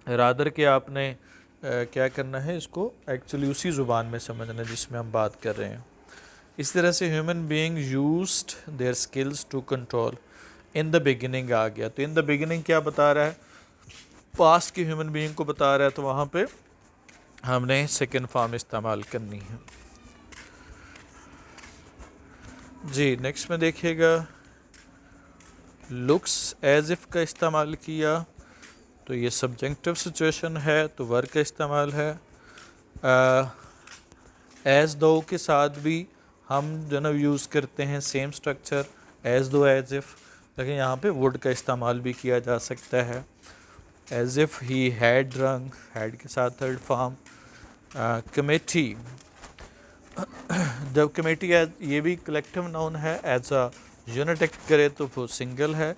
रादर के आपने क्या करना है, इसको एक्चुअली उसी ज़ुबान में समझना है जिसमें हम बात कर रहे हैं। इस तरह से human being used their skills to control, in the beginning आ गया तो इन द बिगिनिंग क्या बता रहा है, पास्ट के ह्यूमन बीइंग को बता रहा है, तो वहाँ पे हमने सेकेंड फॉर्म इस्तेमाल करनी है जी। नेक्स्ट में देखिएगा लुक्स एज इफ़ का इस्तेमाल किया तो ये सब्जेक्टिव सिचुएशन है तो वर्क का इस्तेमाल है। एज दो के साथ भी हम जो ना यूज़ करते हैं सेम स्ट्रक्चर, एज दो एज इफ़, लेकिन यहाँ पे वुड का इस्तेमाल भी किया जा सकता है। As if he had drunk, had के साथ थर्ड फॉर्म। कमेटी, जब कमेटी ये भी कलेक्टिव नाउन है, एज अ यूनिट एक्ट करे तो वो सिंगल है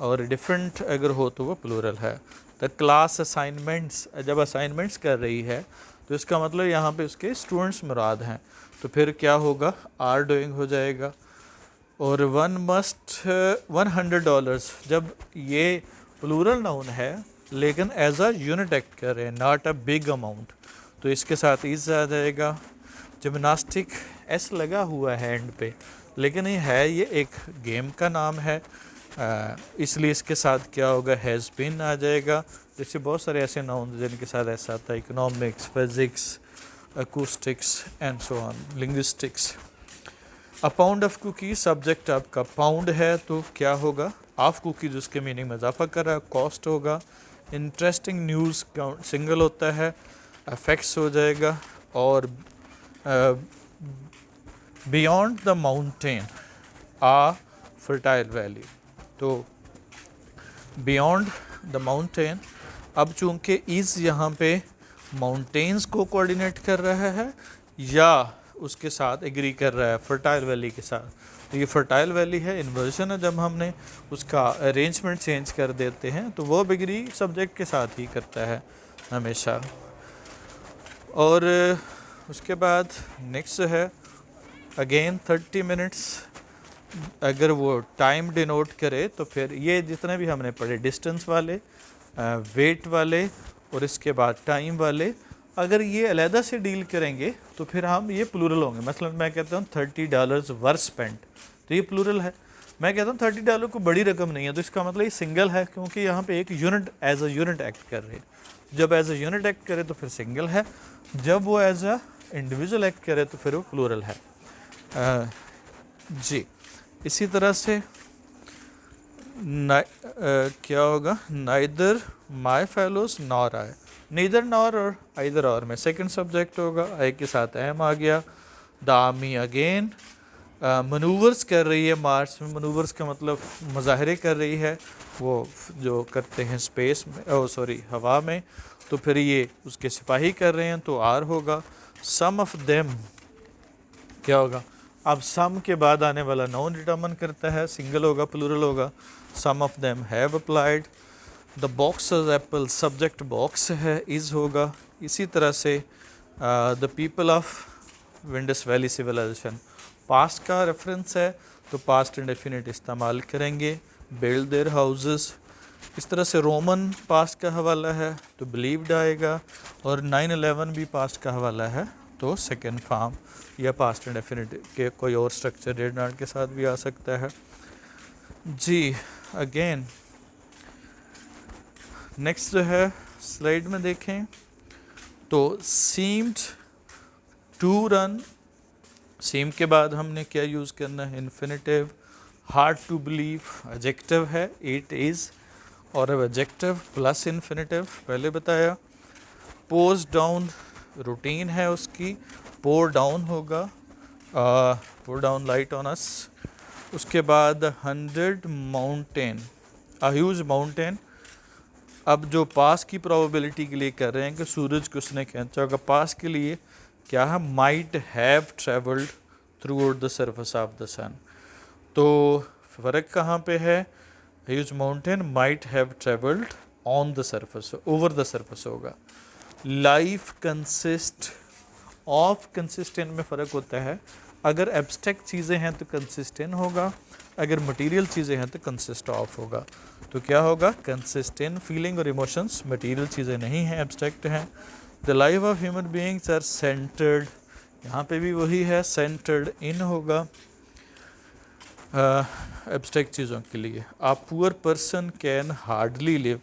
और डिफरेंट अगर हो तो वो प्लूरल है। द क्लास असाइनमेंट्स, जब असाइनमेंट्स कर रही है तो इसका मतलब यहाँ पे उसके स्टूडेंट्स मुराद हैं, तो फिर क्या होगा, आर डूइंग हो जाएगा। और $100, जब ये प्लूरल नाउन है लेकिन एज अ यूनिट एक्ट कर रहे हैं, नॉट अ बिग अमाउंट, तो इसके साथ इज आ जाएगा। जिमनास्टिक एस लगा हुआ है एंड पे, लेकिन ये एक गेम का नाम है, इसलिए इसके साथ क्या होगा, हैज़ बीन आ जाएगा। जैसे बहुत सारे ऐसे नाउन जिनके साथ ऐसा आता है, economics, physics, acoustics and so on, linguistics. A pound of cookie, subject आपका पाउंड है तो क्या होगा, ऑफ कुकी जिसके मीनिंग में इजाफा कर रहा है, कॉस्ट होगा। इंटरेस्टिंग न्यूज़ सिंगल होता है, अफेक्ट्स हो जाएगा। और बियॉन्ड द माउंटेन आ फर्टाइल वैली, तो बियॉन्ड द माउंटेन, अब चूंकि इज़ यहाँ पे माउंटेन्स को कोऑर्डिनेट कर रहा है या उसके साथ एग्री कर रहा है फर्टाइल वैली के साथ, तो ये फर्टाइल वैली है, इन्वर्जन है। जब हमने उसका अरेंजमेंट चेंज कर देते हैं तो वो एग्री सब्जेक्ट के साथ ही करता है हमेशा। और उसके बाद नेक्स्ट है अगेन 30 मिनट्स, अगर वो टाइम डिनोट करे तो फिर ये जितने भी हमने पढ़े, डिस्टेंस वाले, वेट वाले और इसके बाद टाइम वाले, अगर ये अलहदा से डील करेंगे तो फिर हम ये प्लूरल होंगे। मसलन मैं कहता हूँ $30 वर स्पेंट, तो ये प्लूरल है। मैं कहता हूँ $30 को बड़ी रकम नहीं है, तो इसका मतलब ये सिंगल है क्योंकि यहाँ पे एक unit as a unit act कर रहे हैं। जब एज ए यूनिट एक्ट करे तो फिर सिंगल है, जब वो एज अ इंडिविजुअल एक्ट करे तो फिर वो प्लूरल है। जी इसी तरह से क्या होगा, neither my fellows nor I, neither nor और आइदर और में सेकंड सब्जेक्ट होगा, आई के साथ एम आ गया। द आर्मी अगेन मनूवर्स कर रही है मार्च में, मनूवर्स का मतलब मुजाहरे कर रही है, वो जो करते हैं स्पेस में, ओ सॉरी हवा में, तो फिर ये उसके सिपाही कर रहे हैं तो आर होगा। सम ऑफ देम क्या होगा, अब सम के बाद आने वाला नाउन डिटरमिन करता है, सिंगल होगा प्लूरल होगा। Some of them have applied. The box apple subject box है, इज होगा। इसी तरह से the people of Indus valley civilisation past का रेफरेंस है तो पास्ट इंडेफिनिट इस्तेमाल करेंगे, बिल्ड देयर हाउसेस। इस तरह से रोमन पास्ट का हवाला है तो बिलीव्ड आएगा, और 9/11 भी पास्ट का हवाला है तो सेकेंड फॉर्म या पास्ट इंडेफिनिट के कोई और स्ट्रक्चर डेड नॉट के साथ भी आ सकता है। जी अगेन नेक्स्ट जो है स्लाइड में देखें तो सीम्ड टू रन, सीम के बाद हमने क्या यूज़ करना है, infinitive. Hard to believe adjective है, इट इज़, और अब एडजेक्टिव प्लस इन्फिनेटिव पहले बताया। पोज डाउन रूटीन है उसकी, पोर डाउन होगा, पोर डाउन लाइट ऑन अस। उसके बाद 100 माउंटेन, अ ह्यूज माउंटेन। अब जो पास की प्रोबेबिलिटी के लिए कर रहे हैं कि सूरज को उसने खींचा होगा, पास के लिए क्या है, might have travelled throughout the surface of the sun. तो फ़र्क कहाँ पे है, huge mountain might have travelled on the surface, over the surface होगा। लाइफ कंसिस्ट ऑफ, कंसिस्टेंट में फ़र्क होता है, अगर एब्स्ट्रैक्ट चीज़ें हैं तो कंसिस्टेंट होगा, अगर मटेरियल चीज़ें हैं तो कंसिस्ट ऑफ होगा। तो क्या होगा, कंसिस्टेंट। फीलिंग और इमोशंस मटेरियल चीज़ें नहीं हैं, एब्स्ट्रैक्ट हैं। The life of human beings are centred, यहाँ पे भी वही है, सेंटर्ड इन होगा एब्स्ट्रैक्ट चीज़ों के लिए। A poor person can hardly live,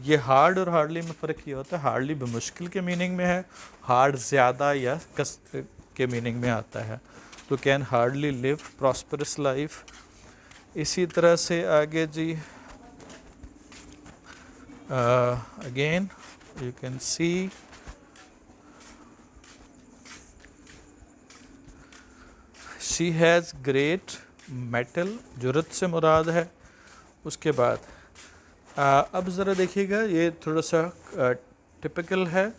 ये हार्ड और हार्डली में फ़र्क ये होता है, हार्डली बमुश्किल के मीनिंग में है, हार्ड ज़्यादा या कस के मीनिंग में आता है। तो can hardly live prosperous life. इसी तरह से आगे जी again you can see she has great mettle, जुरत से मुराद है। उसके बाद अब ज़रा देखिएगा, ये थोड़ा सा टिपिकल है,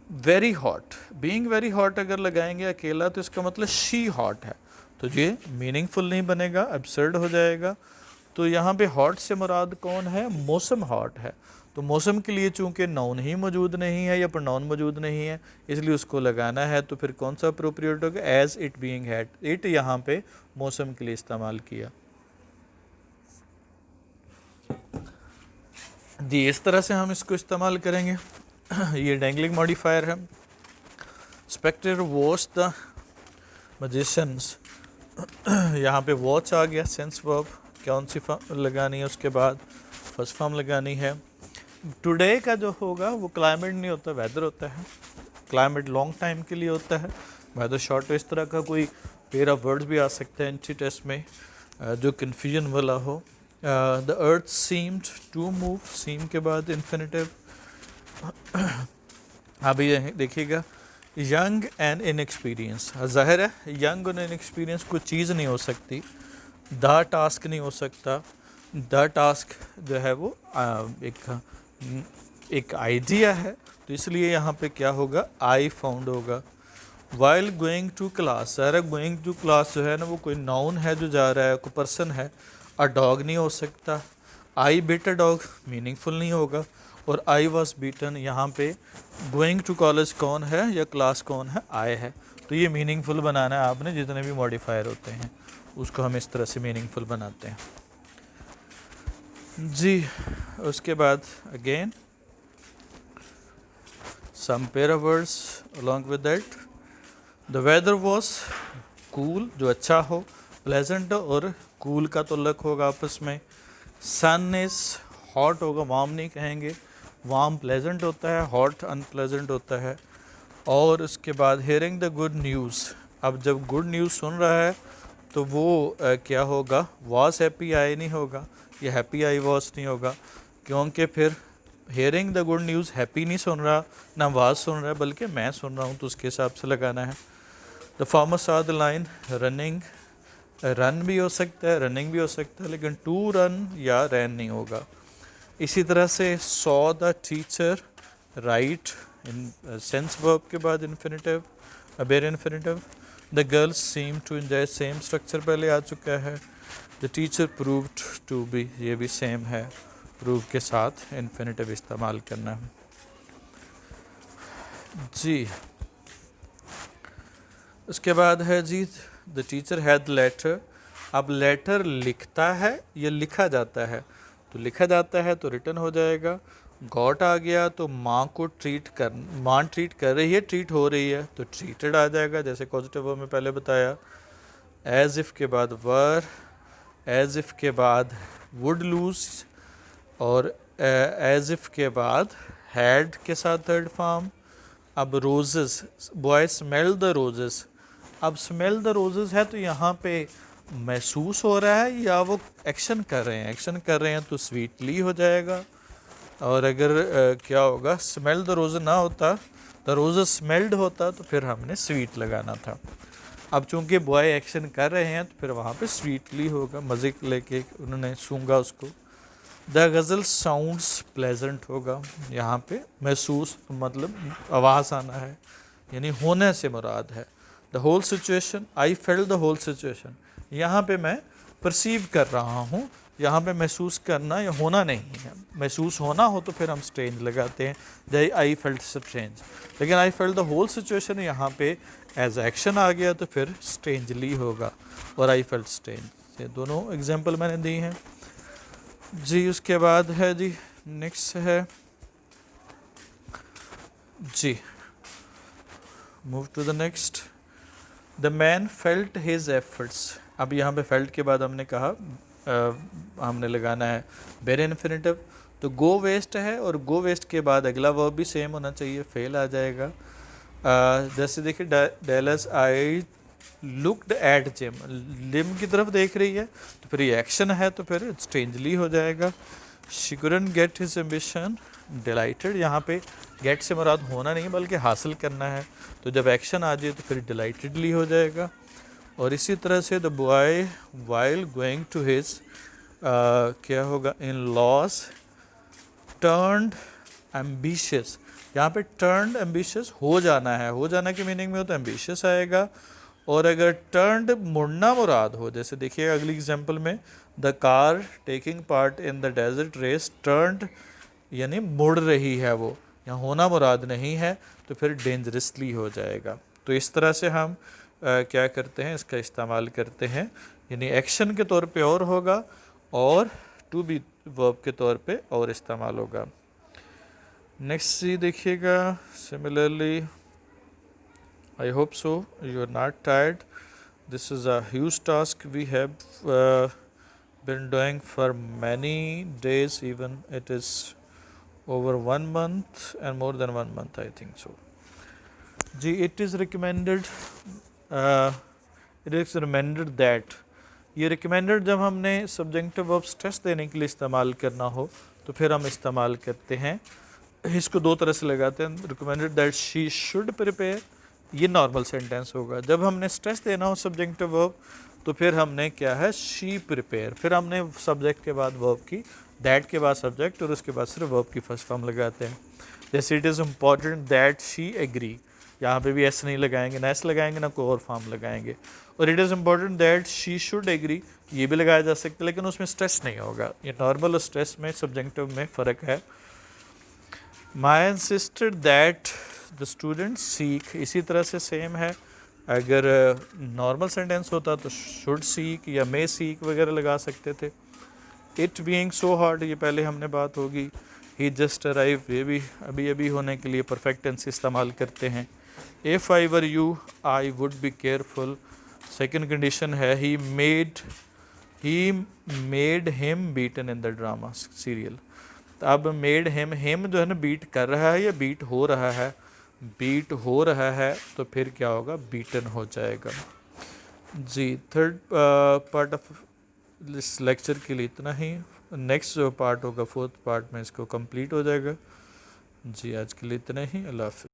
very hot. Being very hot अगर लगाएंगे अकेला तो इसका मतलब शी हॉट है, तो ये मीनिंगफुल नहीं बनेगा, एब्सर्ड हो जाएगा। तो यहाँ पे हॉट से मुराद कौन है, मौसम हॉट है, तो मौसम के लिए चूंकि नाउन ही मौजूद नहीं है या प्रोनाउन मौजूद नहीं है, इसलिए उसको लगाना है। तो फिर कौन सा अप्रोप्रिएट होगा, as it being had, it यहाँ पे मौसम के लिए इस्तेमाल किया। जी इस तरह से हम इसको इस्तेमाल करेंगे। ये डैंगलिंग मॉडिफायर है। स्पेक्टर वॉच द मजिशियंस, यहाँ पे वॉच आ गया, सेंस वर्ब, कौन सी फॉर्म लगानी है, उसके बाद फर्स्ट फॉर्म लगानी है। टुडे का जो होगा वो क्लाइमेट नहीं होता, वेदर होता है। क्लाइमेट लॉन्ग टाइम के लिए होता है, वेदर शॉर्ट। तो इस तरह का कोई पेयर ऑफ वर्ड्स भी आ सकता है एंट्री टेस्ट में जो कन्फ्यूजन वाला हो। The earth seemed to move, seem के बाद इन्फिनेटिव। अभी देखिएगा, यंग एंड इनएक्सपीरियंस, ज़ाहिर है यंग और इनएक्सपीरियंस कोई चीज़ नहीं हो सकती, द टास्क नहीं हो सकता। द टास्क जो है वो एक आइडिया है, तो इसलिए यहाँ पे क्या होगा, आई फाउंड होगा। वाइल गोइंग टू क्लास, ज़ाहिर गोइंग टू क्लास जो है ना वो कोई नाउन है जो जा रहा है, कोई पर्सन है। अ डॉग नहीं हो सकता, आई बिट अ डॉग मीनिंगफुल नहीं होगा। और आई वॉज बीटन, यहाँ पे गोइंग टू कॉलेज कौन है या क्लास कौन है, आई है। तो ये मीनिंगफुल बनाना है आपने, जितने भी मॉडिफायर होते हैं उसको हम इस तरह से मीनिंगफुल बनाते हैं जी। उसके बाद again some pair of words along with that. The weather was cool, जो अच्छा हो, प्लेजेंट और कूल का तुल्लक होगा आपस में। सन इज हॉट होगा, वार्म नहीं कहेंगे। वार्म प्लेजेंट होता है, हॉट अनप्लेजेंट होता है। और उसके बाद हेयरिंग द गुड न्यूज़, अब जब गुड न्यूज़ सुन रहा है तो वो क्या होगा, वॉज हैप्पी आई नहीं होगा, या हैप्पी आई वॉज नहीं होगा, क्योंकि फिर hearing the good news happy नहीं सुन रहा, ना वाज सुन रहा है, बल्कि मैं सुन रहा हूँ, तो उसके हिसाब से लगाना है। The farmers are the line running, run भी हो सकता है, रनिंग भी हो सकता है, लेकिन टू रन या रैन नहीं होगा। इसी तरह से saw the teacher write in sense verb के बाद infinitive, a bare infinitive. The girls seem to enjoy, same structure पहले आ चुका है। The teacher proved to be, ये भी सेम है, प्रूव के साथ इन्फिनिटिव इस्तेमाल करना है जी। उसके बाद है जी द टीचर हैड लेटर, अब लेटर लिखता है या लिखा जाता है, तो लिखा जाता है तो रिटन हो जाएगा। गॉट आ गया तो माँ को माँ ट्रीट कर रही है, ट्रीट हो रही है, तो ट्रीटेड आ जाएगा, जैसे पॉजिटिव वर्ब में पहले बताया। एज इफ़ के बाद वर, एज इफ़ के बाद वुड लूज, और एज इफ़ के बाद हैड के साथ थर्ड फॉर्म। अब roses, boy smell the roses, अब स्मेल द रोजेस है तो यहाँ पे महसूस हो रहा है या वो एक्शन कर रहे हैं, एक्शन कर रहे हैं तो स्वीटली हो जाएगा। और अगर क्या होगा, स्मेल द रोज ना होता, द रोज स्मेल्ड होता, तो फिर हमने स्वीट लगाना था। अब चूंकि बॉय एक्शन कर रहे हैं तो फिर वहाँ पे स्वीटली होगा, मज़े लेके उन्होंने सूंघा उसको। द गज़ल साउंड्स प्लेजेंट होगा, यहाँ पे महसूस मतलब आवाज़ आना है, यानी होने से मुराद है। The whole situation, I felt the whole situation, यहाँ पे मैं परसीव कर रहा हूँ, यहाँ पे महसूस करना या होना नहीं है। महसूस होना हो तो फिर हम स्ट्रेंज लगाते हैं, जय आई फेल्ट स्ट्रेंज, लेकिन I felt the whole situation यहाँ पे एज एक्शन आ गया तो फिर स्ट्रेंजली होगा, और आई फेल्ट स्ट्रेंज, ये दोनों एग्जाम्पल मैंने दी हैं जी। उसके बाद है जी नेक्स्ट है जी, move to the next. The man felt his efforts, अब यहाँ पे फेल्ट के बाद हमने कहा हमने लगाना है बेर इन्फिनिटिव, तो गो वेस्ट है, और गो वेस्ट के बाद अगला वर्ब भी सेम होना चाहिए, फेल आ जाएगा। जैसे देखिए Dallas I looked at Jim, लिम की तरफ देख रही है, तो फिर ये एक्शन है तो फिर स्ट्रेंजली हो जाएगा। She couldn't get his ambition dilated, यहाँ पे गेट से मुराद होना नहीं बल्कि हासिल करना है, तो जब एक्शन आ जाए तो फिर डिलाइटेडली हो जाएगा। और इसी तरह से the boy while going to his क्या होगा, इन लॉज टर्न्ड एम्बिशियस, यहाँ पे टर्न्ड एम्बिशियस हो जाना है, हो जाना की मीनिंग में हो तो एम्बिशियस आएगा। और अगर टर्न्ड मुड़ना मुराद हो, जैसे देखिए अगली एग्जांपल में the car taking part in the desert race turned, यानी मुड़ रही है वो, यहाँ होना मुराद नहीं है, तो फिर डेंजरसली हो जाएगा। तो इस तरह से हम क्या करते हैं, इसका इस्तेमाल करते हैं, यानी एक्शन के तौर पे और होगा, और टू बी वर्ब के तौर पे और इस्तेमाल होगा। नेक्स्ट सी देखिएगा, similarly I hope so you are not tired. This is a huge task we have been doing for many days, even it is over 1 month and more than 1 month I think so. Ji, it is recommended that, ये recommended जब हमने subjunctive verb stress देने के लिए इस्तेमाल करना हो तो फिर हम इस्तेमाल करते हैं, इसको दो तरह से लगाते हैं। recommended that she should prepare, ये नॉर्मल सेंटेंस होगा। जब हमने स्ट्रेस देना हो सब्जेक्टिव वर्ब तो फिर हमने क्या है, शी प्रिपेयर, फिर हमने सब्जेक्ट के बाद वर्ब की, दैट के बाद सब्जेक्ट, और उसके बाद सिर्फ वर्ब की फर्स्ट फॉर्म लगाते हैं। जैसे it is important that she agree, यहाँ पे भी एस नहीं लगाएंगे, ना एस लगाएंगे, ना कोई और फॉर्म लगाएंगे। और it is important that she should agree, ये भी लगाया जा सकता है, लेकिन उसमें स्ट्रेस नहीं होगा। ये नॉर्मल और स्ट्रेस में सब्जेक्टिव में फ़र्क है। माई इंसिस्टेड दैट द स्टूडेंट सीख, इसी तरह से सेम है। अगर नॉर्मल सेंटेंस होता तो शुड सीख या मे सीख वगैरह लगा सकते थे। इट बीइंग सो हार्ड, ये पहले हमने बात होगी। ही जस्ट अराइव, ये भी अभी अभी होने के लिए परफेक्ट टेंस इस्तेमाल करते हैं। If I were you I would be careful, second condition है he made him beaten in the drama serial. तो अब मेड हिम जो है ना बीट कर रहा है या बीट हो रहा है, बीट हो रहा है तो फिर क्या होगा, बीटन हो जाएगा। जी थर्ड पार्ट ऑफ इस लेक्चर के लिए इतना ही। नेक्स्ट जो पार्ट होगा फोर्थ पार्ट में इसको कंप्लीट हो जाएगा। जी आज के लिए इतना ही। अल्लाह हाफ़िज़।